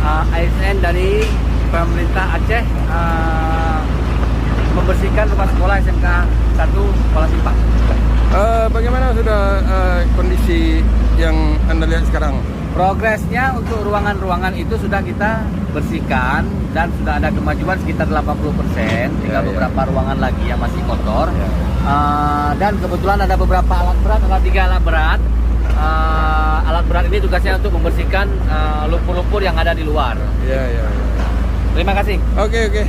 ASN dari pemerintah Aceh membersihkan rumah sekolah SMK 1 Kuala Simpang. Bagaimana sudah kondisi yang Anda lihat sekarang? Progresnya untuk ruangan-ruangan itu sudah kita bersihkan dan sudah ada kemajuan sekitar 80%. Tinggal beberapa ruangan lagi yang masih kotor. Dan kebetulan ada beberapa alat berat, ada 3 alat berat. Alat berat ini tugasnya untuk membersihkan lumpur-lumpur yang ada di luar. Ya. Terima kasih. Oke.